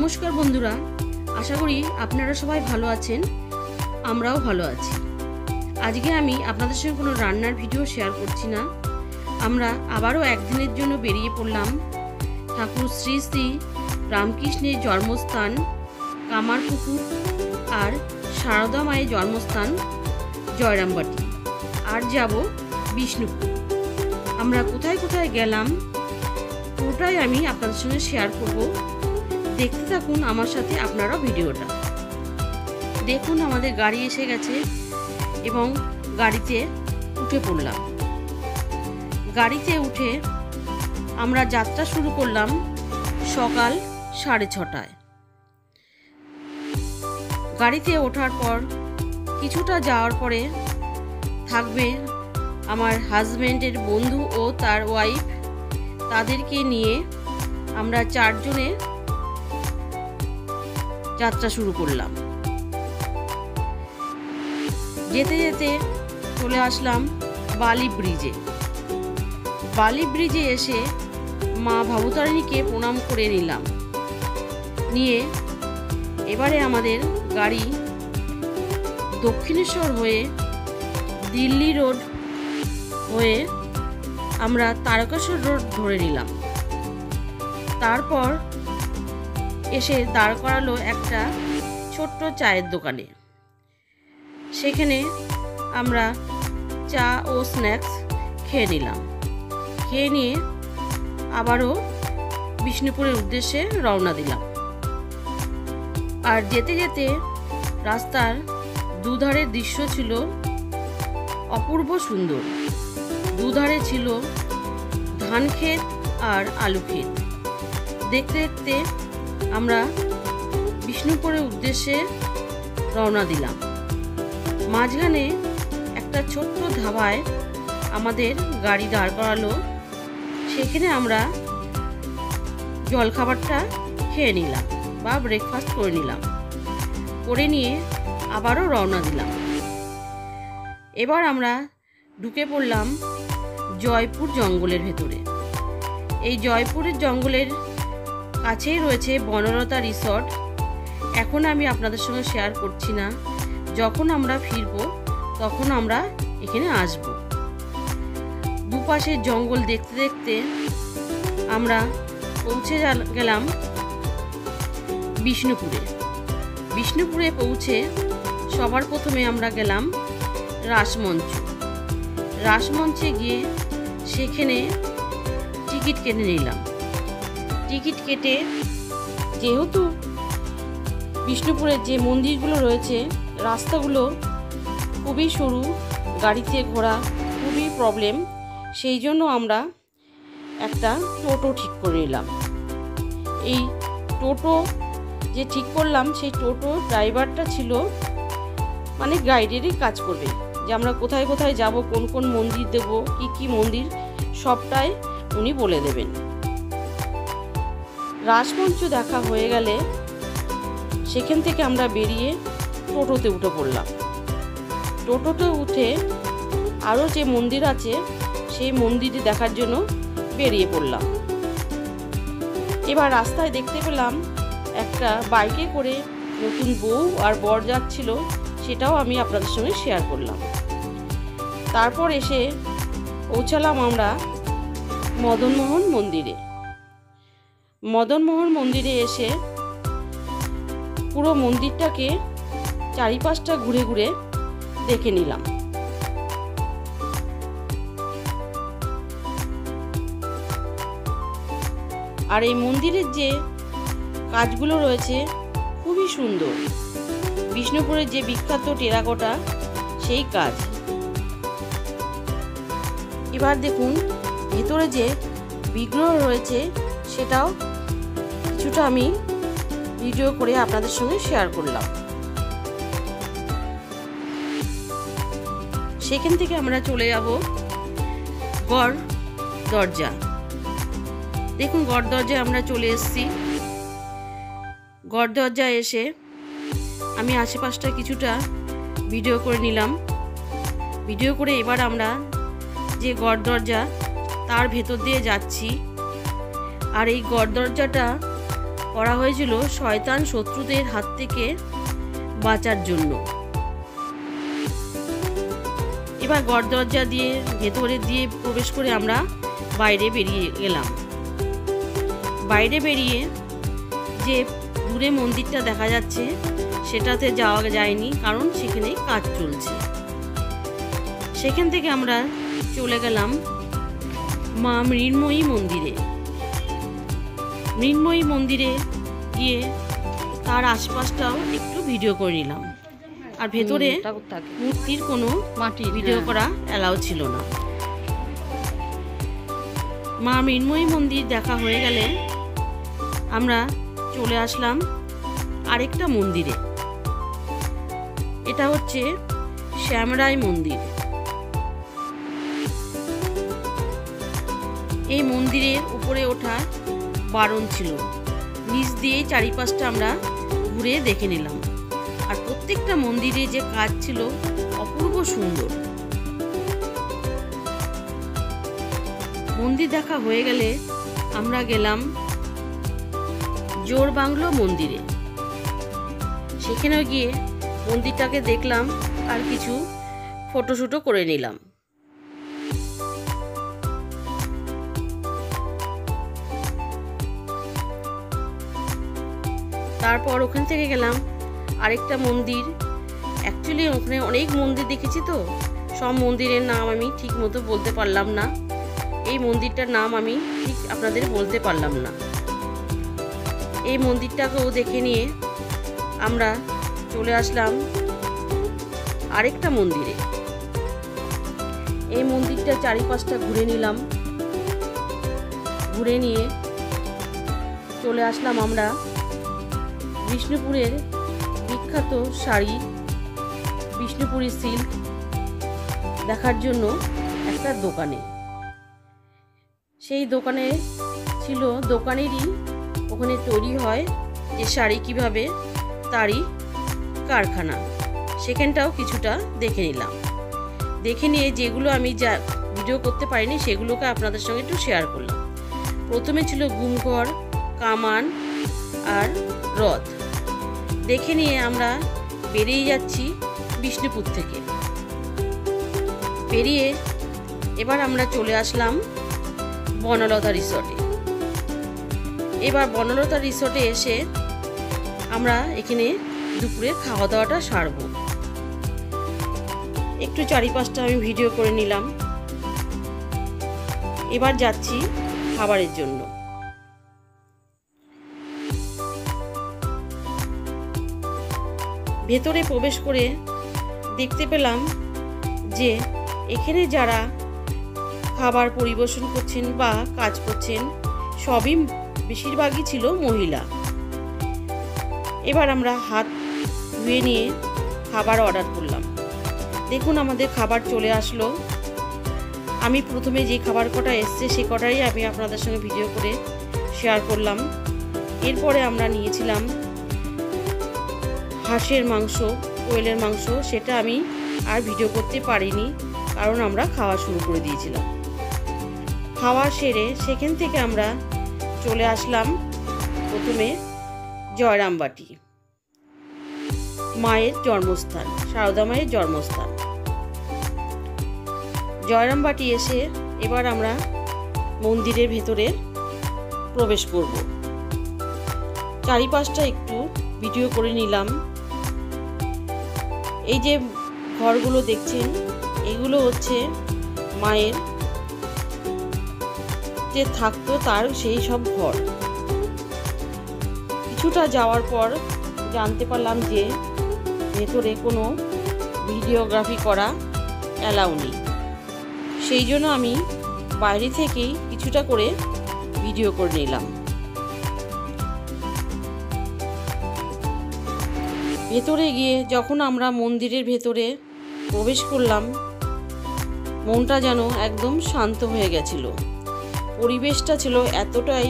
নমস্কার বন্ধুরা, আশা করি আপনারা সবাই ভালো আছেন। আমরাও ভালো আছি। আজকে আমি আপনাদের সঙ্গে কোনো রান্নার ভিডিও শেয়ার করছি না। আমরা আবারও একদিনের জন্য বেরিয়ে পড়লাম ঠাকুর শ্রী শ্রী রামকৃষ্ণের জন্মস্থান কামারপুকুর আর সারদা মায়ের জন্মস্থান জয়রামবাটি, আর যাব বিষ্ণুপুর। আমরা কোথায় কোথায় গেলাম পুরোটাই আমি আপনাদের সঙ্গে শেয়ার করব। দেখতে থাকুন আমার সাথে আপনারা ভিডিওটা। দেখুন আমাদের গাড়ি এসে গেছে এবং গাড়িতে উঠে পড়লাম। গাড়িতে উঠে আমরা যাত্রা শুরু করলাম সকাল 6:30টায়। গাড়িতে ওঠার পর কিছুটা যাওয়ার পরে থাকবে আমার হাজব্যান্ডের বন্ধু ও তার ওয়াইফ। তাদেরকে নিয়ে আমরা 4 জনে যাত্রা শুরু করলাম। যেতে যেতে চলে আসলাম বালি ব্রিজে। বালি ব্রিজে এসে মা ভবতারিণীকে প্রণাম করে নিলাম। নিয়ে এবারে আমাদের গাড়ি দক্ষিণেশ্বর হয়ে দিল্লি রোড হয়ে আমরা তারকেশ্বর রোড ধরে নিলাম। তারপর এসে দাঁড় করালো একটা ছোট্ট চায়ের দোকানে। সেখানে আমরা চা ও স্ন্যাক্স খেয়ে নিলাম। খেয়ে নিয়ে আবারও বিষ্ণুপুরের উদ্দেশ্যে রওনা দিলাম। আর যেতে যেতে রাস্তার দুধারের দৃশ্য ছিল অপূর্ব সুন্দর। দুধারে ছিল ধান ক্ষেত আর আলু ক্ষেত। দেখতে দেখতে আমরা বিষ্ণুপুরের উদ্দেশ্যে রওনা দিলাম। মাঝখানে একটা ছোট্ট ধাবায় আমাদের গাড়ি দাঁড় করালো। সেখানে আমরা জলখাবারটা খেয়ে নিলাম বা ব্রেকফাস্ট করে নিলাম। করে নিয়ে আবারও রওনা দিলাম। এবার আমরা ঢুকে পড়লাম জয়পুর জঙ্গলের ভেতরে। এই জয়পুরের জঙ্গলের কাছেই রয়েছে বনলতা রিসর্ট। এখন আমি আপনাদের সঙ্গে শেয়ার করছি না। যখন আমরা ফিরব তখন আমরা এখানে আসব। দুপাশের জঙ্গল দেখতে দেখতে আমরা পৌঁছে গেলাম বিষ্ণুপুরে। বিষ্ণুপুরে পৌঁছে সবার প্রথমে আমরা গেলাম রাসমঞ্চ। রাসমঞ্চে গিয়ে সেখানে টিকিট কেটে নিলাম। টিকিট কেটে, যেহেতু বিষ্ণুপুরের যে মন্দিরগুলো রয়েছে রাস্তাগুলো খুবই সরু, গাড়িতে ঘোরা খুবই প্রবলেম, সেই জন্য আমরা একটা টোটো ঠিক করে নিলাম। এই টোটো যে ঠিক করলাম সেই টোটো ড্রাইভারটা ছিল মানে গাইডেরই কাজ করবে, যে আমরা কোথায় কোথায় যাব, কোন কোন মন্দির দেব, কি কি মন্দির, সবটাই উনি বলে দেবেন। রাসমঞ্চ দেখা হয়ে গেলে সেখান থেকে আমরা বেরিয়ে টোটোতে উঠে পড়লাম। টোটোতে উঠে আরও যে মন্দির আছে সেই মন্দিরটি দেখার জন্য বেরিয়ে পড়লাম। এবার রাস্তায় দেখতে পেলাম একটা বাইকে করে নতুন বউ আর বর যাচ্ছিল, সেটাও আমি আপনাদের সঙ্গে শেয়ার করলাম। তারপর এসে পৌঁছালাম আমরা মদনমোহন মন্দিরে। মদনমোহন মন্দিরে এসে পুরো মন্দিরটাকে চারিপাশটা ঘুরে ঘুরে দেখে নিলাম। আর এই মন্দিরের যে কাজগুলো রয়েছে খুবই সুন্দর। বিষ্ণুপুরের যে বিখ্যাত টেরাকোটা সেই কাজ। এবার দেখুন ভেতরে যে বিগ্রহ রয়েছে সেটাও কিছুটা আমি ভিডিও করে আপনাদের সঙ্গে শেয়ার করলাম। সেখান থেকে আমরা চলে যাব গড় দরজা। দেখুন গড় দরজায় আমরা চলে এসেছি। গড় দরজায় এসে আমি আশেপাশটা কিছুটা ভিডিও করে নিলাম। ভিডিও করে এবার আমরা যে গড় দরজা তার ভেতর দিয়ে যাচ্ছি। আর এই গড় দরজাটা করা হয়েছিল শয়তান শত্রুদের হাত থেকে বাঁচার জন্য। এবার গড়দরজা দিয়ে ভেতরে দিয়ে প্রবেশ করে আমরা বাইরে বেরিয়ে গেলাম। বাইরে বেরিয়ে যে দূরে মন্দিরটা দেখা যাচ্ছে সেটাতে যাওয়া যায়নি, কারণ সেখানে কাজ চলছে। সেখান থেকে আমরা চলে গেলাম মা মৃন্ময়ী মন্দিরে। মৃন্ময়ী মন্দিরে গিয়ে তার আশপাশটাও একটু ভিডিও করে নিলাম। আর ভেতরে মূর্তির কোনো ভিডিও করা অ্যালাউ ছিল না। মা মৃন্ময়ী মন্দির দেখা হয়ে গেলে আমরা চলে আসলাম আরেকটা মন্দিরে। এটা হচ্ছে শ্যামরাই মন্দির। এই মন্দিরের উপরে ওঠা বারণ ছিল, নিচ দিয়ে চারিপাশটা আমরা ঘুরে দেখে নিলাম। আর প্রত্যেকটা মন্দিরে যে কাজ ছিল অপূর্ব সুন্দর। মন্দির দেখা হয়ে গেলে আমরা গেলাম জোড়বাংলো মন্দিরে। সেখানেও গিয়ে মন্দিরটাকে দেখলাম আর কিছু ফটোশ্যুটও করে নিলাম। তারপর ওখান থেকে গেলাম আরেকটা মন্দির। অ্যাকচুয়ালি ওখানে অনেক মন্দির দেখেছি, তো সব মন্দিরের নাম আমি ঠিক মতো বলতে পারলাম না। এই মন্দিরটার নাম আমি ঠিক আপনাদের বলতে পারলাম না। এই মন্দিরটাকেও দেখে নিয়ে আমরা চলে আসলাম আরেকটা মন্দিরে। এই মন্দিরটা চারিপাশটা ঘুরে নিলাম। ঘুরে নিয়ে চলে আসলাম আমরা বিষ্ণুপুরের বিখ্যাত শাড়ি বিষ্ণুপুরি সিল্ক দেখার জন্য একটা দোকানে। সেই দোকানে ছিল দোকানেরই ওখানে তৈরি হয় যে শাড়ি কিভাবে, তারই কারখানা। সেখানটাও কিছুটা দেখে নিলাম। দেখে নিয়ে যেগুলো আমি যা ভিডিও করতে পারিনি সেগুলোকে আপনাদের সঙ্গে একটু শেয়ার করলাম। প্রথমে ছিল গুমঘর, কামান আর রথ। দেখে নিয়ে আমরা বেরিয়ে যাচ্ছি বিষ্ণুপুর থেকে। বেরিয়ে এবার আমরা চলে আসলাম বনলতা রিসর্টে। এবার বনলতা রিসর্টে এসে আমরা এখানে দুপুরে খাওয়া দাওয়াটা সারব। একটু চারিপাশটা আমি ভিডিও করে নিলাম। এবার যাচ্ছি খাবারের জন্য। ভেতরে প্রবেশ করে দেখতে পেলাম যে এখানে যারা খাবার পরিবেশন করছেন বা কাজ করছেন সবই বেশিরভাগই ছিল মহিলা। এবার আমরা হাত ধুয়ে নিয়ে খাবার অর্ডার করলাম। দেখুন আমাদের খাবার চলে আসলো। আমি প্রথমে যে খাবার কটা এসছে সে কটাই আমি আপনাদের সঙ্গে ভিডিও করে শেয়ার করলাম। এরপরে আমরা নিয়েছিলাম হাঁসের মাংস, কোয়েলের মাংস। সেটা আমি আর ভিডিও করতে পারিনি, কারণ আমরা খাওয়া শুরু করে দিয়েছিলাম। খাওয়া সেরে সেখান থেকে আমরা চলে আসলাম প্রথমে জয়রামবাটি, মায়ের জন্মস্থান, সারদা মায়ের জন্মস্থান। জয়রামবাটি এসে এবার আমরা মন্দিরের ভেতরে প্রবেশ করব। চারিপাশটা একটু ভিডিও করে নিলাম। এই যে ঘরগুলো দেখছেন এগুলো হচ্ছে মায়ের যে থাকতো তার সেই সব ঘর। কিছুটা যাওয়ার পর জানতে পারলাম যে ভেতরে কোনো ভিডিওগ্রাফি করা অ্যালাউ নেই। সেই জন্য আমি বাইরে থেকেই কিছুটা করে ভিডিও করে নিলাম। ভেতরে গিয়ে যখন আমরা মন্দিরের ভেতরে প্রবেশ করলাম, মনটা যেন একদম শান্ত হয়ে গেছিল। পরিবেশটা ছিল এতটাই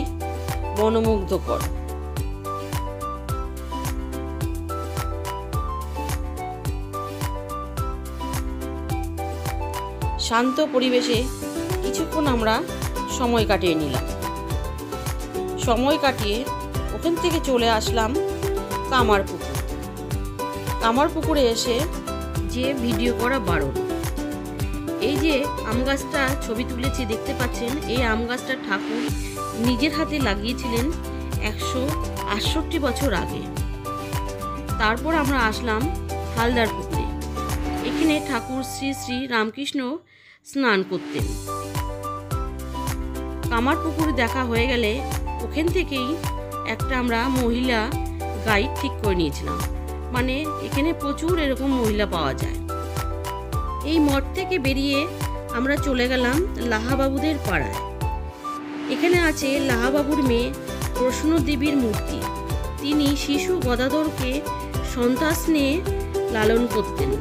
মনোমুগ্ধকর। শান্ত পরিবেশে কিছুক্ষণ আমরা সময় কাটিয়ে নিলাম। সময় কাটিয়ে ওখান থেকে চলে আসলাম কামারপুকুর। কামারপুকুরে এসে যে ভিডিও করা বারণ। এই যে আম গাছটা ছবি তুলেছি দেখতে পাচ্ছেন, এই আম গাছটা ঠাকুর নিজের হাতে লাগিয়েছিলেন 168 বছর আগে। তারপর আমরা আসলাম হালদার পুকুরে। এখানে ঠাকুর শ্রী শ্রী রামকৃষ্ণ স্নান করতেন। কামারপুকুর দেখা হয়ে গেলে ওখান থেকেই একটা আমরা মহিলা গাইড ঠিক করে নিয়েছিলাম, মানে এখানে প্রচুর এরকম মহিলা পাওয়া যায়। এই মঠ থেকে বেরিয়ে আমরা চলে গেলাম লাহাবাবুদের পাড়ায়। এখানে আছে লাহাবাবুর মেয়ে প্রসন্নদেবীর মূর্তি। তিনি শিশু গদাধরকে সন্তান নিয়ে লালন করতেন।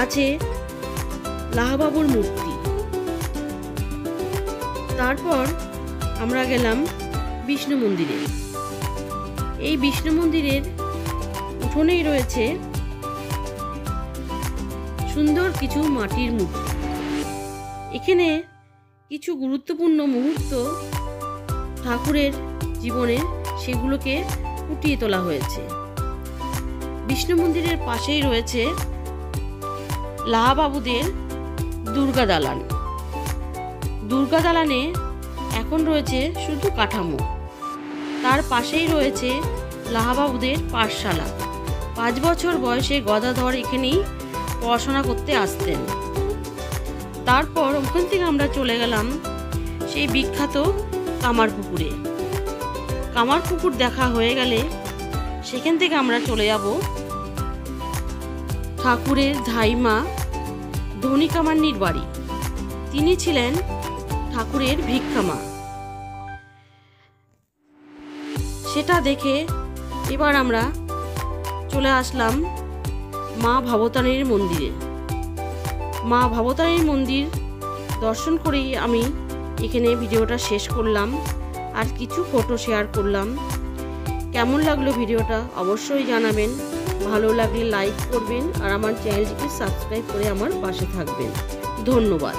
আছে লাহাবাবুর মূর্তি। তারপর আমরা গেলাম বিষ্ণু মন্দিরে। এই বিষ্ণু মন্দিরের উঠোনেই রয়েছে সুন্দর কিছু মাটির মূর্তি। এখানে কিছু গুরুত্বপূর্ণ মুহূর্ত ঠাকুরের জীবনে সেগুলোকে ফুটিয়ে তোলা হয়েছে। বিষ্ণু মন্দিরের পাশেই রয়েছে লাহাবাবুদের দুর্গা দালান। দুর্গা দালানে এখন রয়েছে শুধু কাঠামো। তার পাশেই রয়েছে লাহাবাবুদের পাঠশালা। 5 বছর বয়সে গদাধর এখানেই পড়াশোনা করতে আসতেন। তারপর ওখান থেকে আমরা চলে গেলাম সেই বিখ্যাত কামারপুকুরে। কামারপুকুর দেখা হয়ে গেলে সেখান থেকে আমরা চলে যাব ঠাকুরের ধাইমা ধনী কামান্নির বাড়ি। তিনি ছিলেন ঠাকুরের ভিক্ষামা। সেটা দেখে এবার আমরা চলে আসলাম মা ভবতারিণীর মন্দিরে। মা ভবতারিণীর মন্দির দর্শন করেই আমি এখানে ভিডিওটা শেষ করলাম, আর কিছু ফটো শেয়ার করলাম। কেমন লাগলো ভিডিওটা অবশ্যই জানাবেন। ভালো লাগলে লাইক করবেন আর আমার চ্যানেলটিকে সাবস্ক্রাইব করে আমার পাশে থাকবেন। ধন্যবাদ।